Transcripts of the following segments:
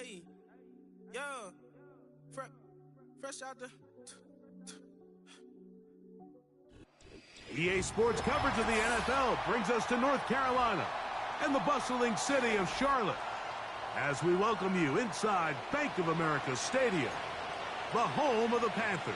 Hey, yo, fresh out the. EA Sports coverage of the NFL brings us to North Carolina and the bustling city of Charlotte as we welcome you inside Bank of America Stadium, the home of the Panthers.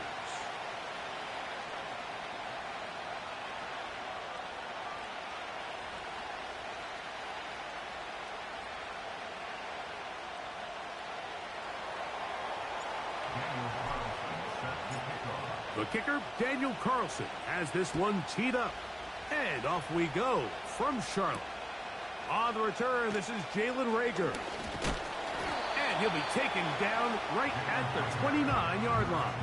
The kicker, Daniel Carlson, has this one teed up. And off we go from Charlotte. On the return, this is Jalen Reagor. And he'll be taken down right at the 29-yard line.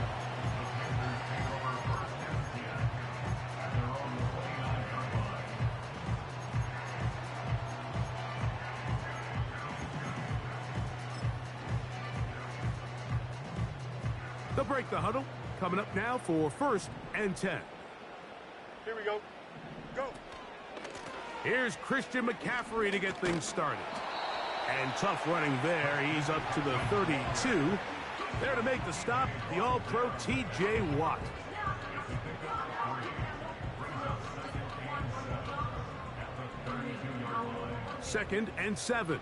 They'll break the huddle. Coming up now for 1st and 10. Here we go. Go. Here's Christian McCaffrey to get things started. And tough running there. He's up to the 32. There to make the stop, the All-Pro T.J. Watt. Second and 7.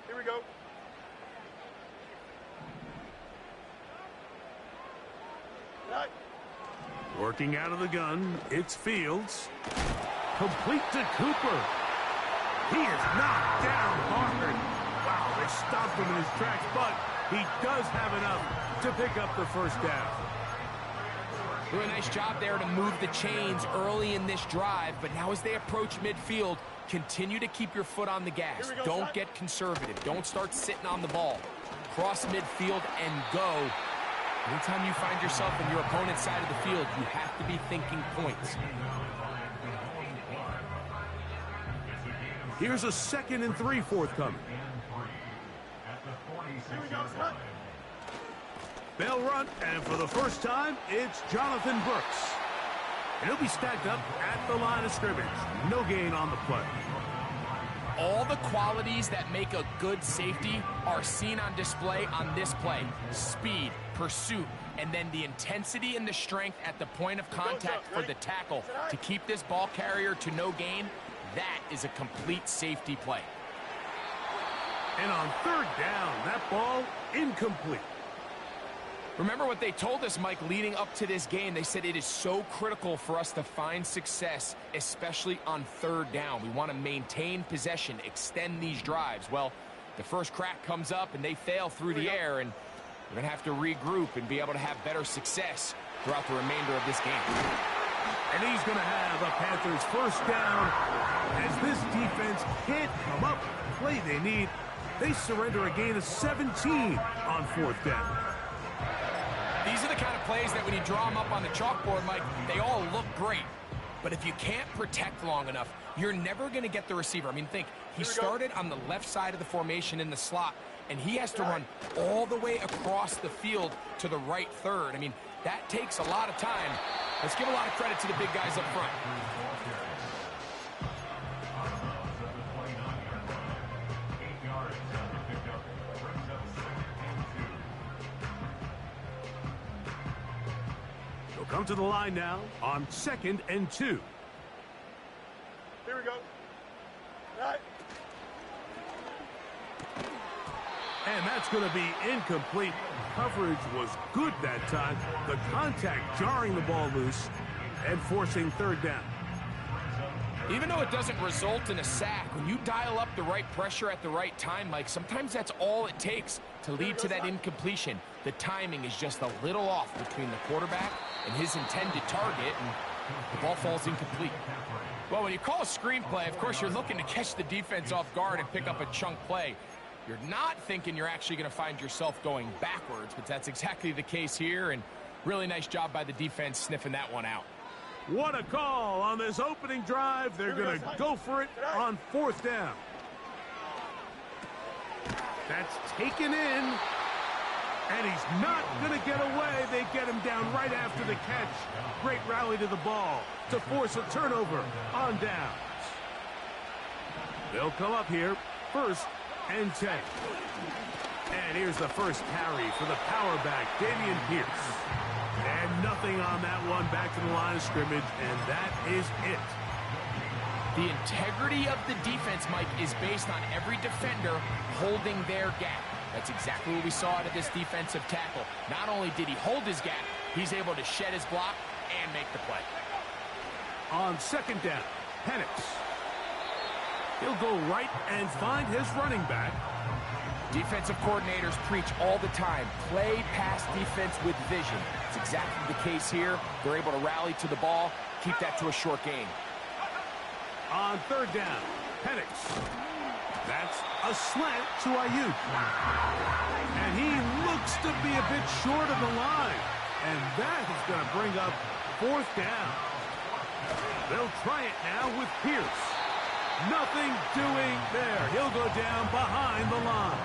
Here we go. Working out of the gun, it's Fields. Complete to Cooper. He is knocked down hard. Wow, they stopped him in his tracks, but he does have enough to pick up the first down. Really nice job there to move the chains early in this drive, but now as they approach midfield, continue to keep your foot on the gas. Don't get conservative. Don't start sitting on the ball. Cross midfield and go. Anytime you find yourself in your opponent's side of the field, you have to be thinking points. Here's a 2nd and 3 forthcoming. They'll run, and for the first time, it's Jonathan Brooks. And he'll be stacked up at the line of scrimmage. No gain on the play. All the qualities that make a good safety are seen on display on this play. Speed, pursuit, and then the intensity and the strength at the point of contact for the tackle to keep this ball carrier to no gain. That is a complete safety play. And on 3rd down, that ball incomplete. Remember what they told us, Mike, leading up to this game. They said it is so critical for us to find success, especially on 3rd down. We want to maintain possession, extend these drives. Well, the first crack comes up and they fail through the air, and we're going to have to regroup and be able to have better success throughout the remainder of this game. And he's going to have a Panthers first down as this defense can't come up with the play they need. They surrender a gain of 17 on 4th down. These are the kind of plays that when you draw them up on the chalkboard, Mike, they all look great. But if you can't protect long enough, you're never going to get the receiver. I mean, think, he started on the left side of the formation in the slot, and he has to run all the way across the field to the right 3rd. I mean, that takes a lot of time. Let's give a lot of credit to the big guys up front. They'll come to the line now on 2nd and 2. Here we go. Right. And that's going to be incomplete. Coverage was good that time. The contact jarring the ball loose and forcing 3rd down. Even though it doesn't result in a sack, when you dial up the right pressure at the right time, Mike, sometimes that's all it takes to lead to that incompletion. The timing is just a little off between the quarterback and his intended target, and the ball falls incomplete. Well, when you call a screen play, of course, you're looking to catch the defense off guard and pick up a chunk play. You're not thinking you're actually going to find yourself going backwards, but that's exactly the case here, and really nice job by the defense sniffing that one out. What a call on this opening drive. They're going to go for it on 4th down. That's taken in, and he's not going to get away. They get him down right after the catch. Great rally to the ball to force a turnover on downs. They'll come up here first and 10. And here's the first carry for the power back, Dameon Pierce. And nothing on that one, back to the line of scrimmage, and that is it. The integrity of the defense, Mike, is based on every defender holding their gap. That's exactly what we saw out of this defensive tackle. Not only did he hold his gap, he's able to shed his block and make the play. On second down, Penix. He'll go right and find his running back. Defensive coordinators preach all the time, play pass defense with vision. It's exactly the case here. They're able to rally to the ball, keep that to a short gain. On third down, Penix. That's a slant to Ayuk. And he looks to be a bit short of the line. And that is going to bring up fourth down. They'll try it now with Pierce. Nothing doing there. He'll go down behind the line.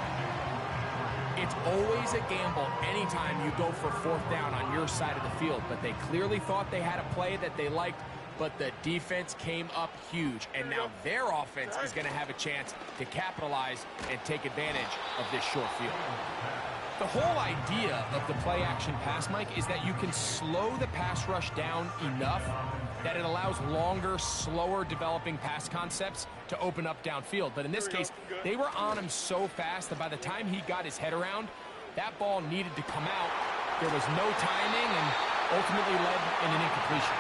It's always a gamble anytime you go for fourth down on your side of the field, but they clearly thought they had a play that they liked, but the defense came up huge, and now their offense is going to have a chance to capitalize and take advantage of this short field. The whole idea of the play-action pass, Mike, is that you can slow the pass rush down enough that it allows longer, slower developing pass concepts to open up downfield. But in this case, they were on him so fast that by the time he got his head around, that ball needed to come out. There was no timing and ultimately led in an incompletion.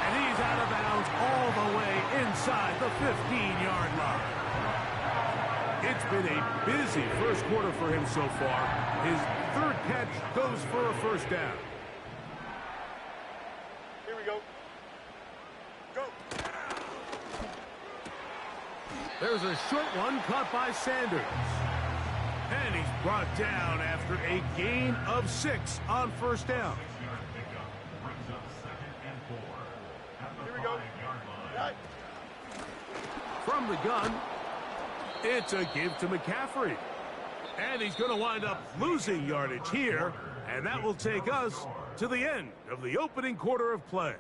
And he's out of bounds all the way inside the 15-yard line. It's been a busy first quarter for him so far. His third catch goes for a first down. Here we go. Go. There's a short one caught by Sanders. And he's brought down after a gain of 6 on first down. Here we go. Right. From the gun, it's a give to McCaffrey. And he's going to wind up losing yardage here. And that will take us to the end of the opening quarter of play.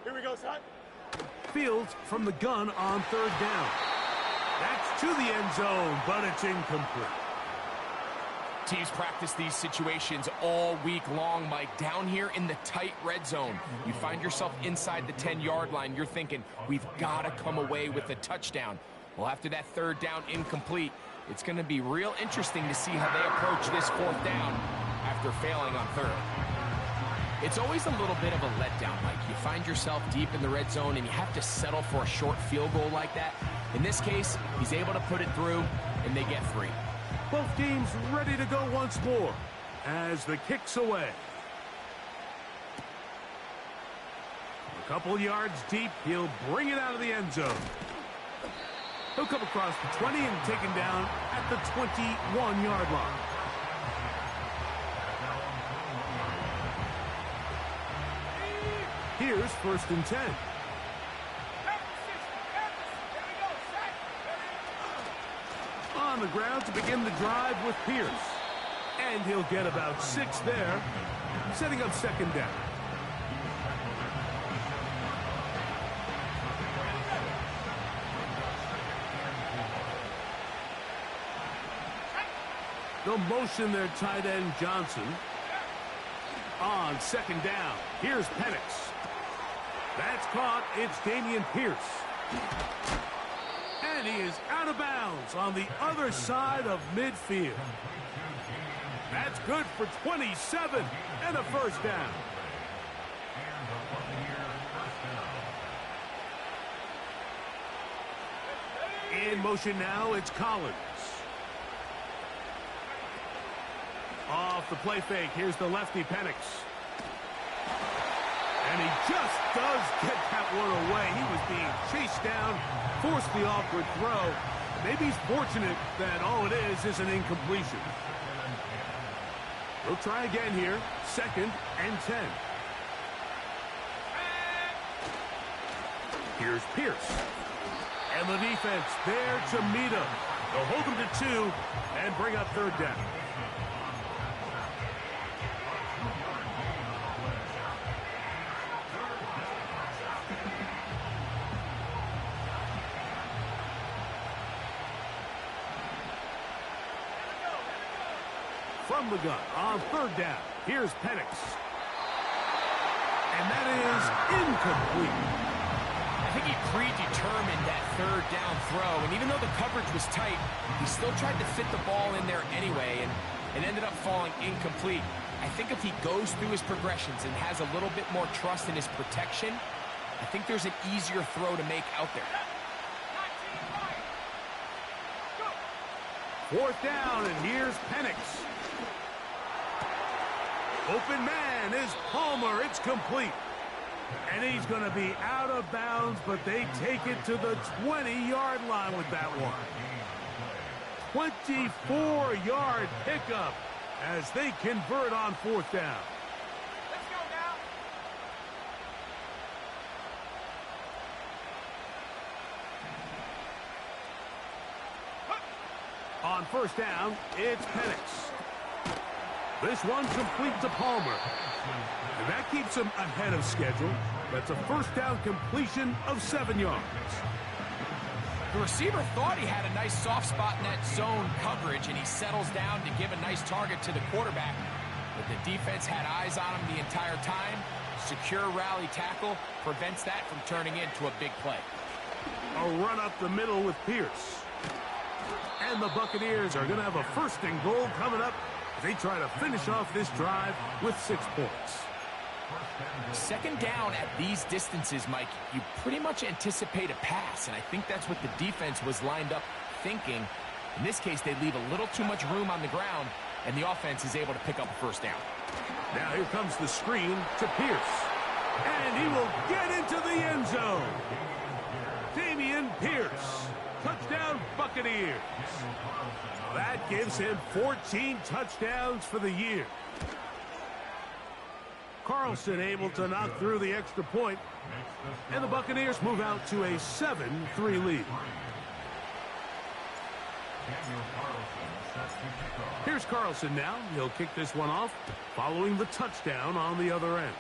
Here we go, son. Fields from the gun on third down. That's to the end zone, but it's incomplete. Teams practice these situations all week long, Mike. Down here in the tight red zone, you find yourself inside the 10-yard line. You're thinking, we've got to come away with a touchdown. Well, after that third down incomplete, it's going to be real interesting to see how they approach this fourth down after failing on third. It's always a little bit of a letdown, Mike. You find yourself deep in the red zone and you have to settle for a short field goal like that. In this case, he's able to put it through, and they get 3. Both teams ready to go once more as the kick's away. A couple yards deep, he'll bring it out of the end zone. He'll come across the 20 and taken down at the 21-yard line. Here's first and 10. On the ground to begin the drive with Pierce. And he'll get about 6 there, setting up second down. They'll motion their tight end Johnson. On second down, here's Penix. That's caught. It's Dameon Pierce. And he is out of bounds on the other side of midfield. That's good for 27 and a first down. In motion now, it's Collins. Off the play fake, here's the lefty Penix. And he just does get that one away. He was being chased down, forced the awkward throw. Maybe he's fortunate that all it is an incompletion. We'll try again here, second and 10. Here's Pierce. And the defense there to meet him. They'll hold him to 2 and bring up third down. From the gun on third down. Here's Penix. And that is incomplete. I think he predetermined that third down throw, and even though the coverage was tight, he still tried to fit the ball in there anyway, and it ended up falling incomplete. I think if he goes through his progressions and has a little bit more trust in his protection, I think there's an easier throw to make out there. Fourth down, and here's Penix. Open man is Palmer. It's complete. And he's going to be out of bounds, but they take it to the 20-yard line with that one. 24-yard pickup as they convert on fourth down. Let's go now. On first down, it's Penix. This one complete to Palmer. And that keeps him ahead of schedule. That's a first down completion of 7 yards. The receiver thought he had a nice soft spot in that zone coverage, and he settles down to give a nice target to the quarterback. But the defense had eyes on him the entire time. Secure rally tackle prevents that from turning into a big play. A run up the middle with Pierce. And the Buccaneers are going to have a first and goal coming up. They try to finish off this drive with 6 points. Second down at these distances, Mike, you pretty much anticipate a pass, and I think that's what the defense was lined up thinking. In this case, they leave a little too much room on the ground, and the offense is able to pick up a first down. Now here comes the screen to Pierce. And he will get into the end zone. Dameon Pierce. Touchdown, Buccaneers. That gives him 14 touchdowns for the year. Carlson able to knock through the extra point, and the Buccaneers move out to a 7-3 lead. Here's Carlson now. He'll kick this one off, following the touchdown on the other end.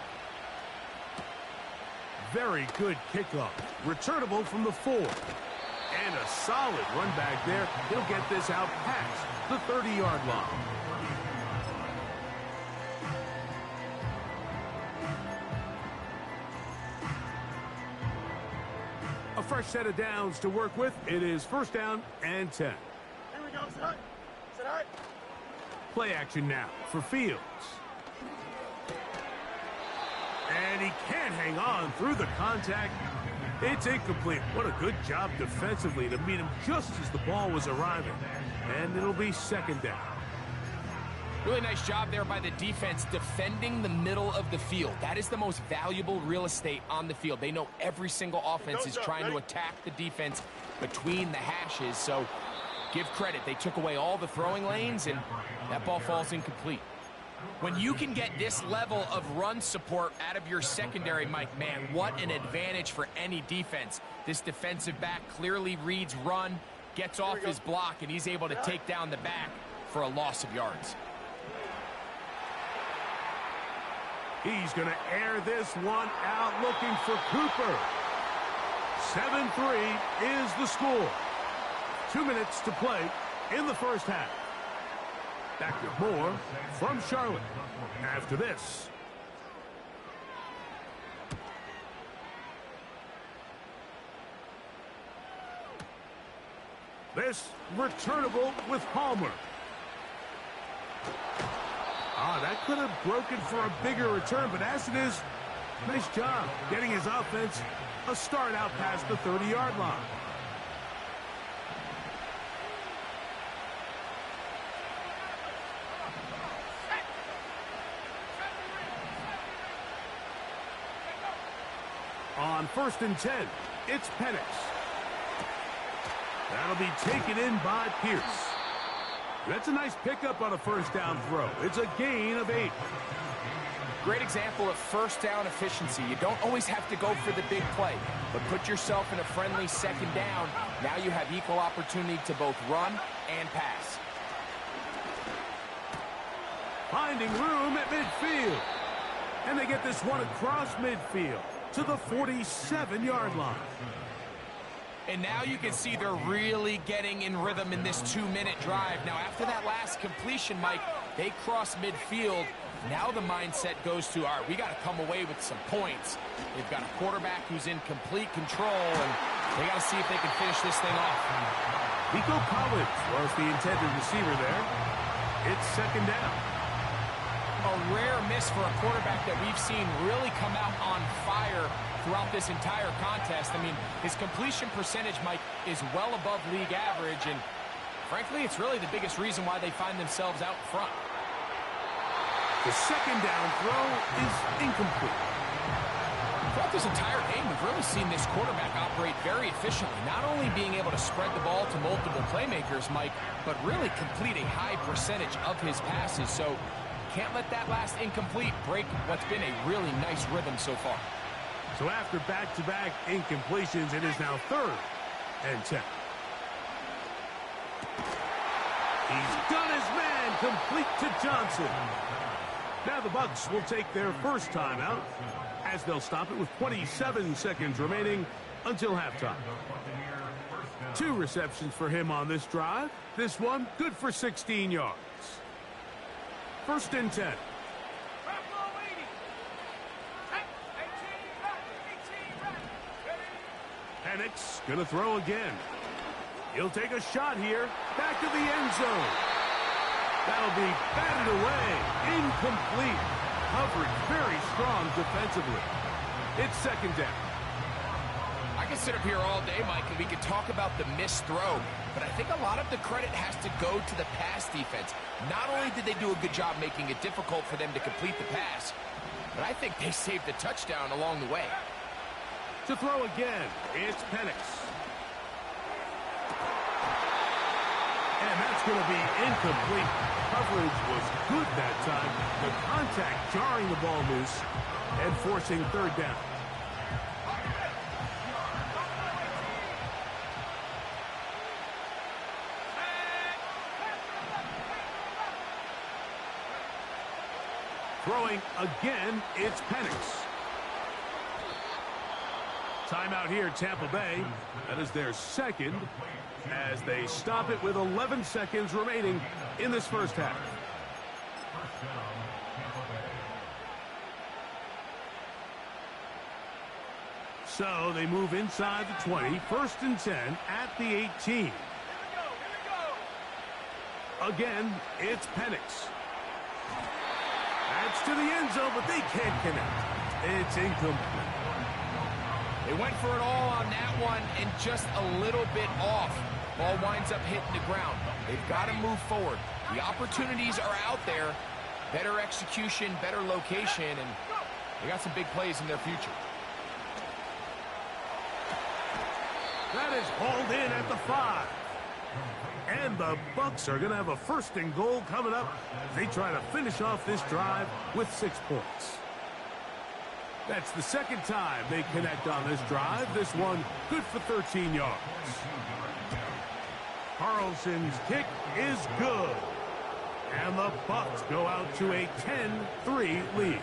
Very good kickoff. Returnable from the 4. And a solid run back there. He'll get this out past the 30-yard line. A fresh set of downs to work with. It is first down and 10. Here we go. Sit high. Sit high. Play action now for Fields. And he can't hang on through the contact. It's incomplete. What a good job defensively to meet him just as the ball was arriving. And it'll be second down. Really nice job there by the defense defending the middle of the field. That is the most valuable real estate on the field. They know every single offense is trying to attack the defense between the hashes. So give credit. They took away all the throwing lanes, and that ball falls incomplete. When you can get this level of run support out of your secondary, Mike, man, what an advantage for any defense. This defensive back clearly reads run, gets off his block, and he's able to take down the back for a loss of yards. He's going to air this one out looking for Cooper. 7-3 is the score. 2 minutes to play in the first half. Back with more from Charlotte after this. This returnable with Palmer. That could have broken for a bigger return, but as it is, nice job getting his offense a start out past the 30-yard line. On first and 10, it's Penix. That'll be taken in by Pierce. That's a nice pickup on a first down throw. It's a gain of 8. Great example of first down efficiency. You don't always have to go for the big play, but put yourself in a friendly second down. Now you have equal opportunity to both run and pass. Finding room at midfield. And they get this one across midfield to the 47-yard line. And now you can see they're really getting in rhythm in this 2-minute drive. Now, after that last completion, Mike, they cross midfield. Now the mindset goes to, all right, we got to come away with some points. They've got a quarterback who's in complete control, and they got to see if they can finish this thing off. Nico Collins was the intended receiver there. It's second down. A rare miss for a quarterback that we've seen really come out on fire throughout this entire contest. I mean, his completion percentage, Mike, is well above league average, and frankly, it's really the biggest reason why they find themselves out front. The second down throw is incomplete. Throughout this entire game, we've really seen this quarterback operate very efficiently, not only being able to spread the ball to multiple playmakers, Mike, but really complete a high percentage of his passes. So can't let that last incomplete break what's been a really nice rhythm so far. So after back-to-back incompletions, it is now 3rd and 10. He's done his man, complete to Johnson. Now the Bucks will take their first timeout as they'll stop it with 27 seconds remaining until halftime. 2 receptions for him on this drive. This one good for 16 yards. 1st and 10. Penix gonna throw again. He'll take a shot here. Back to the end zone. That'll be batted away. Incomplete. Coverage very strong defensively. It's second down. I can sit up here all day, Mike, and we could talk about the missed throw, but I think a lot of the credit has to go to the pass defense. Not only did they do a good job making it difficult for them to complete the pass, but I think they saved the touchdown along the way. To throw again, it's Penix. And that's going to be incomplete. Coverage was good that time. The contact jarring the ball loose and forcing 3rd down. Throwing again, it's Penix. Timeout here, Tampa Bay. That is their second as they stop it with 11 seconds remaining in this first half. So they move inside the 20, 1st and 10 at the 18. Again, it's Penix. That's to the end zone, but they can't connect. It's incomplete. They went for it all on that one and just a little bit off. Ball winds up hitting the ground. They've got to move forward. The opportunities are out there. Better execution, better location, and they got some big plays in their future. That is hauled in at the 5. And the Bucks are going to have a 1st and goal coming up as they try to finish off this drive with 6 points. That's the second time they connect on this drive. This one good for 13 yards. Carlson's kick is good. And the Bucks go out to a 10-3 lead.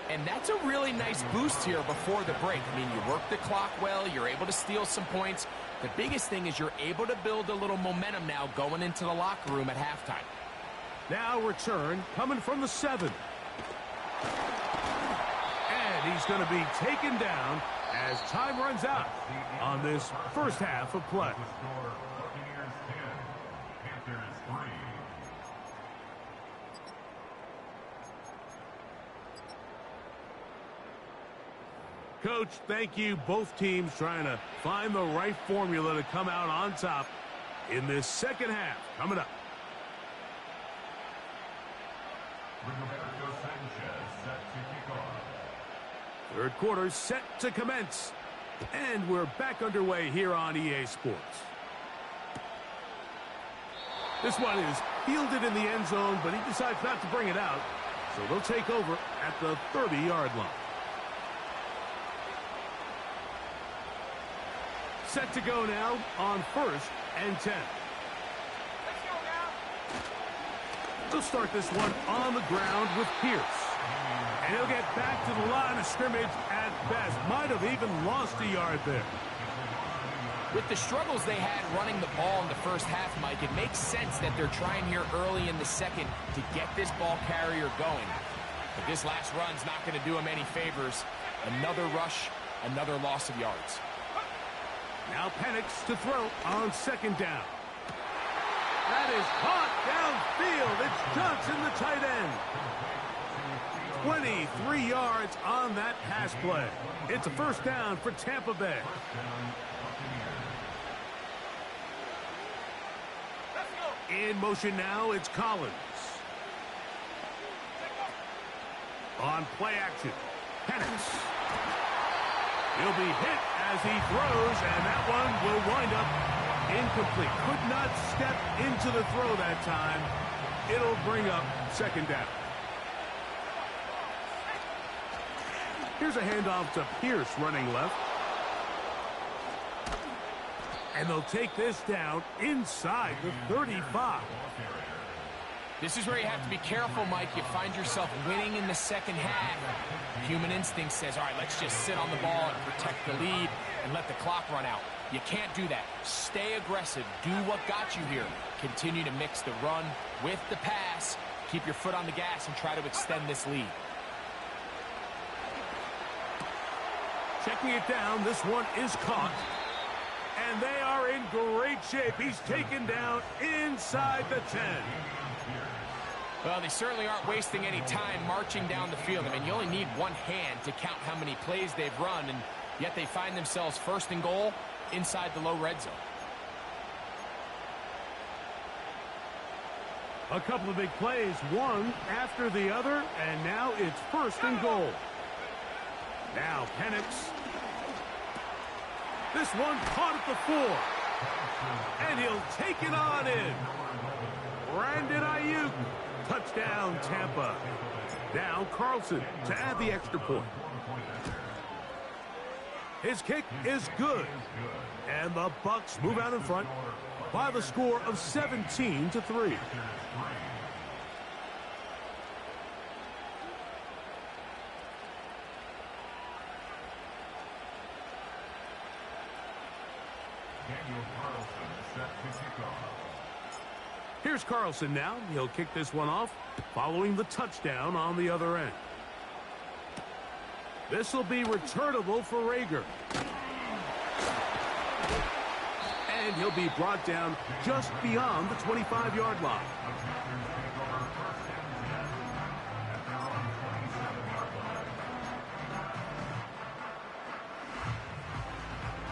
And that's a really nice boost here before the break. I mean, you work the clock well. You're able to steal some points. The biggest thing is you're able to build a little momentum now going into the locker room at halftime. Now return coming from the 7. And he's going to be taken down as time runs out on this first half of play. Coach, thank you. Both teams trying to find the right formula to come out on top in this second half. Coming up. Third quarter set to commence. And we're back underway here on EA Sports. This one is fielded in the end zone, but he decides not to bring it out. So they'll take over at the 30-yard line. Set to go now on 1st and 10. Let's go now. They'll start this one on the ground with Pierce. And he'll get back to the line of scrimmage at best. Might have even lost a yard there. With the struggles they had running the ball in the first half, Mike, it makes sense that they're trying here early in the second to get this ball carrier going. But this last run's not going to do him any favors. Another rush, another loss of yards. Now Penix to throw on 2nd down. That is caught downfield. It's Johnson, the tight end. 23 yards on that pass play. It's a 1st down for Tampa Bay. In motion now, it's Collins. On play action, Penix. He'll be hit as he throws, and that one will wind up incomplete. Could not step into the throw that time. It'll bring up 2nd down. Here's a handoff to Pierce running left. And they'll take this down inside the 35. This is where you have to be careful, Mike. You find yourself winning in the second half. Human instinct says, all right, let's just sit on the ball and protect the lead and let the clock run out. You can't do that. Stay aggressive. Do what got you here. Continue to mix the run with the pass. Keep your foot on the gas and try to extend this lead. Checking it down, this one is caught. And they are in great shape. He's taken down inside the 10. Well, they certainly aren't wasting any time marching down the field. I mean, you only need one hand to count how many plays they've run, and yet they find themselves 1st and goal inside the low red zone. A couple of big plays, one after the other, and now it's 1st and goal. Now Penix. This one caught at the 4. And he'll take it on in. Brandon Ayuk. Touchdown, Tampa. Now Carlson to add the extra point. His kick is good. And the Bucks move out in front by the score of 17-3. Here's Carlson now. He'll kick this one off, following the touchdown on the other end. This will be returnable for Rager. And he'll be brought down just beyond the 25-yard line.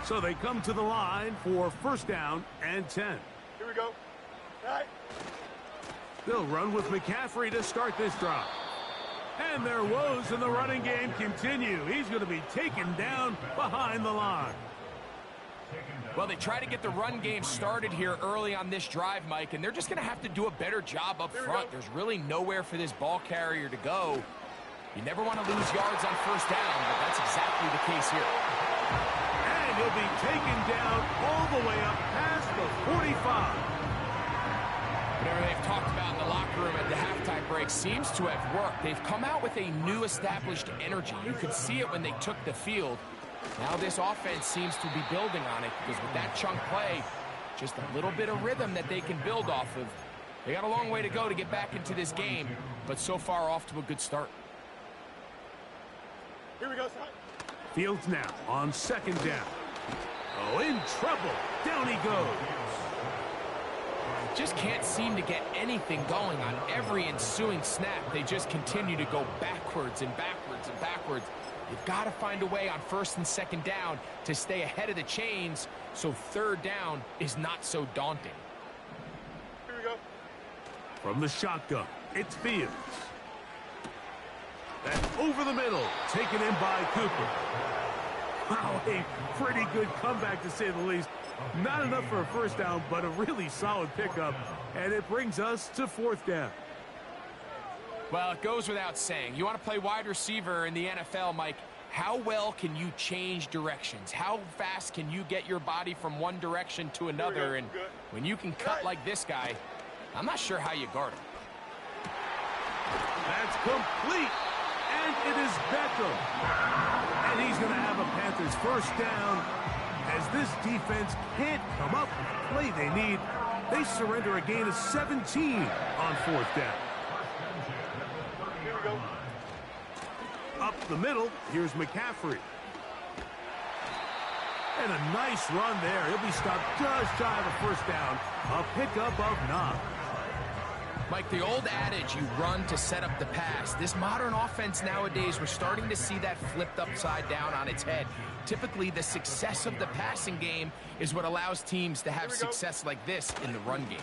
So they come to the line for 1st down and 10. Here we go. All right. They'll run with McCaffrey to start this drive. And their woes in the running game continue. He's going to be taken down behind the line. Well, they try to get the run game started here early on this drive, Mike, and they're just going to have to do a better job up front. There's really nowhere for this ball carrier to go. You never want to lose yards on 1st down, but that's exactly the case here. And he'll be taken down all the way up past the 45. Whatever they've talked about in the locker room at the halftime break seems to have worked. They've come out with a new established energy. You could see it when they took the field. Now this offense seems to be building on it because with that chunk play, just a little bit of rhythm that they can build off of. They got a long way to go to get back into this game, but so far off to a good start. Here we go, son. Fields now on 2nd down. Oh, in trouble. Down he goes. Just can't seem to get anything going on every ensuing snap. They just continue to go backwards and backwards and backwards. You've got to find a way on 1st and 2nd down to stay ahead of the chains so 3rd down is not so daunting. Here we go. From the shotgun, it's Fields. That's over the middle, taken in by Cooper. Wow, a pretty good comeback to say the least. Not enough for a first down, but a really solid pickup. And it brings us to fourth down. Well, it goes without saying. You want to play wide receiver in the NFL, Mike. How well can you change directions? How fast can you get your body from one direction to another? And when you can cut like this guy, I'm not sure how you guard him. That's complete. And it is Beckham. And he's going to have a Panthers first down. As this defense can't come up with the play they need, they surrender a gain of 17 on fourth down. Here we go. Up the middle, here's McCaffrey. And a nice run there. He'll be stopped just shy of a first down. A pickup of 9. Mike, the old adage, you run to set up the pass. This modern offense nowadays, we're starting to see that flipped upside down on its head. Typically, the success of the passing game is what allows teams to have success like this in the run game.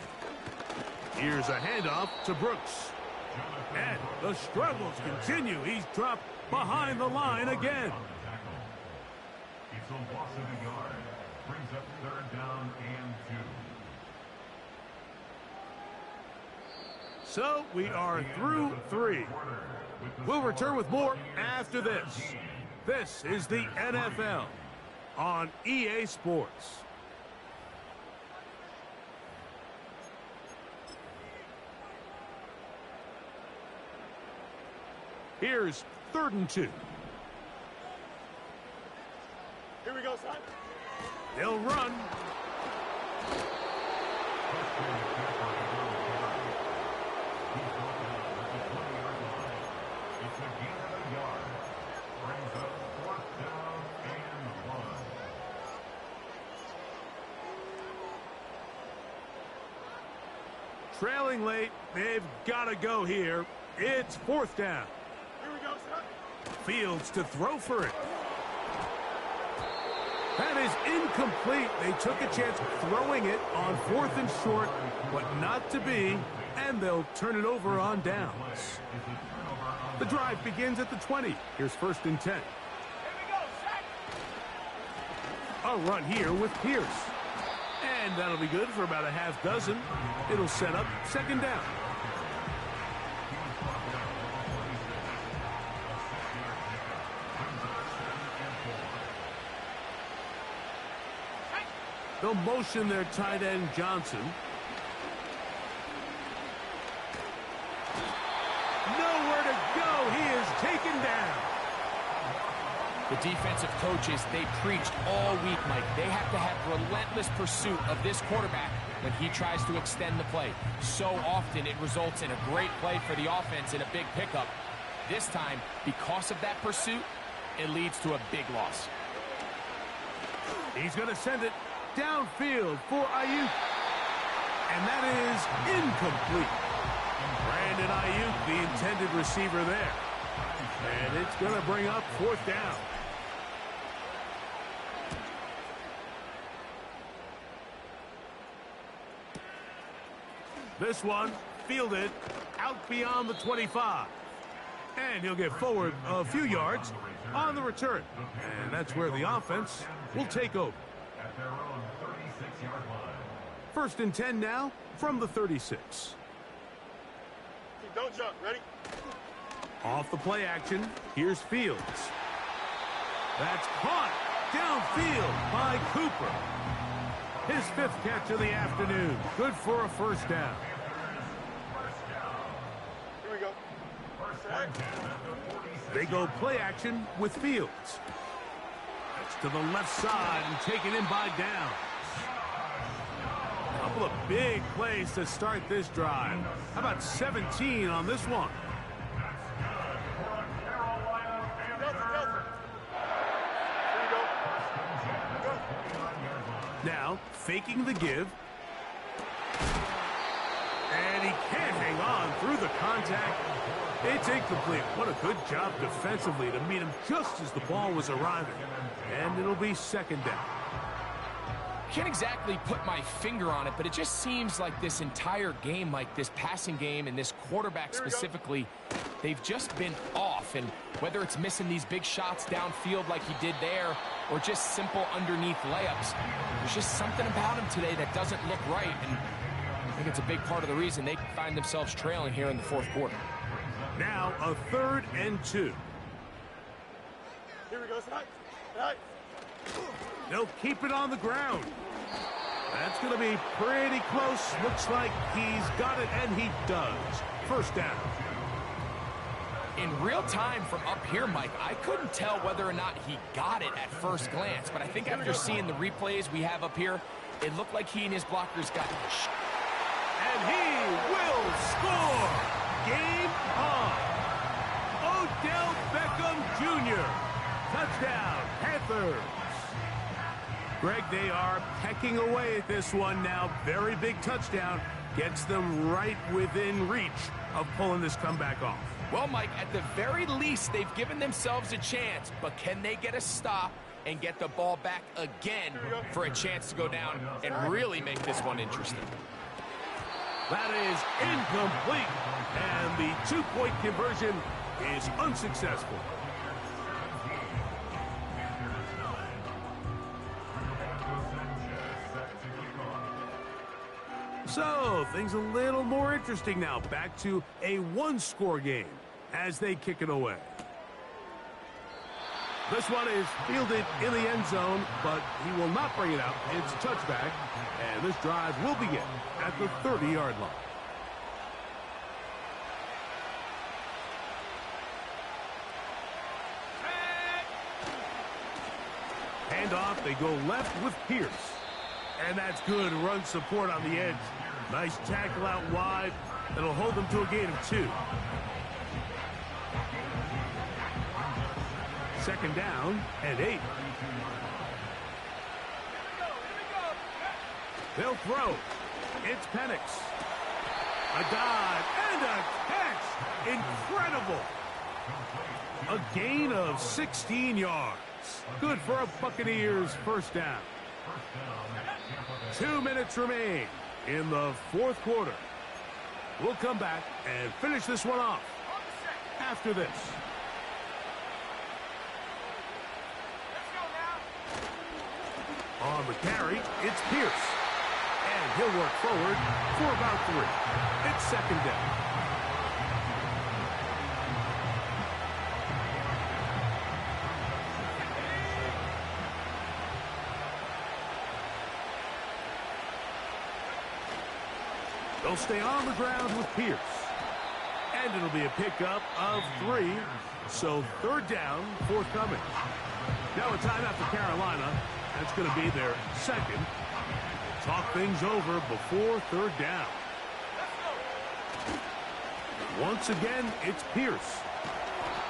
Here's a handoff to Brooks. And the struggles continue. He's dropped behind the line again. It's a loss of a yard. Brings up third down and 2. So we are through 3. We'll return with more after this. This is the NFL on EA Sports. Here's 3rd and 2. Here we go, son. They'll run. Trailing late, they've got to go here. It's 4th down. Here we go, son. Fields to throw for it. That is incomplete. They took a chance throwing it on 4th and short, but not to be, and they'll turn it over on downs. The drive begins at the 20. Here's 1st and 10. A run here with Pierce. And that'll be good for about a half dozen. It'll set up 2nd down. They'll motion their tight end Johnson. Nowhere to go. He is taken down. The defensive coaches, they preached all week, Mike. They have to have relentless pursuit of this quarterback when he tries to extend the play. So often it results in a great play for the offense and a big pickup. This time, because of that pursuit, it leads to a big loss. He's going to send it downfield for Ayuk. And that is incomplete. Brandon Ayuk, the intended receiver there. And it's going to bring up 4th down. This one fielded out beyond the 25. And he'll get forward a few yards on the return. And that's where the offense will take over. At their own 36-yard line. 1st and 10 now from the 36. Don't jump. Ready? Off the play action, here's Fields. That's caught downfield by Cooper. His 5th catch of the afternoon. Good for a 1st down. Here we go. They go play action with Fields. That's to the left side and taken in by Downs. A couple of big plays to start this drive. How about 17 on this one? Now, faking the give. And he can't hang on through the contact. It's incomplete. What a good job defensively to meet him just as the ball was arriving. And it'll be 2nd down. Can't exactly put my finger on it, but it just seems like this entire game, like this passing game and this quarterback specifically, they've just been off. And whether it's missing these big shots downfield like he did there or just simple underneath layups, there's just something about him today that doesn't look right. And I think it's a big part of the reason they find themselves trailing here in the fourth quarter. Now a 3rd and 2. Here we go, Scott. Right. They'll keep it on the ground. That's going to be pretty close. Looks like he's got it, and he does. First down. In real time from up here, Mike, I couldn't tell whether or not he got it at first glance, but I think after seeing the replays we have up here, it looked like he and his blockers got it. And he will score. Game on. Odell Beckham Jr. Touchdown, Panthers. Greg, they are pecking away at this one now. Very big touchdown. Gets them right within reach of pulling this comeback off. Well, Mike, at the very least, they've given themselves a chance, but can they get a stop and get the ball back again for a chance to go down and really make this one interesting? That is incomplete, and the 2-point conversion is unsuccessful. So, things a little more interesting now. Back to a 1-score game as they kick it away. This one is fielded in the end zone, but he will not bring it out. It's touchback, and this drive will begin at the 30-yard line. Handoff, they go left with Pierce. And that's good run support on the edge. Nice tackle out wide. That'll hold them to a gain of 2. Second down and 8. They'll throw. It's Penix. A dive and a catch. Incredible. A gain of 16 yards. Good for a Buccaneers first down. 2 minutes remain in the fourth quarter. We'll come back and finish this one off after this. On the carry, it's Pierce. And he'll work forward for about 3. It's second down. They'll stay on the ground with Pierce. And it'll be a pickup of 3. So third down, forthcoming. Now a timeout for Carolina. That's going to be their second. Talk things over before third down. Once again, it's Pierce.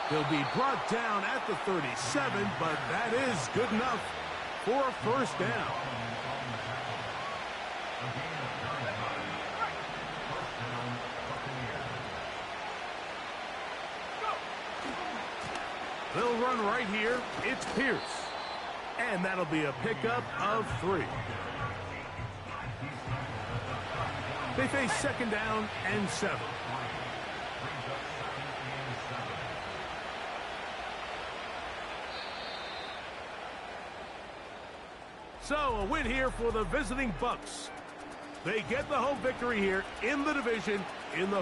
He'll be brought down at the 37, but that is good enough for a first down. They'll run right here. It's Pierce. And that'll be a pickup of 3. They face second down and 7. So a win here for the visiting Bucks. They get the home victory here in the division in the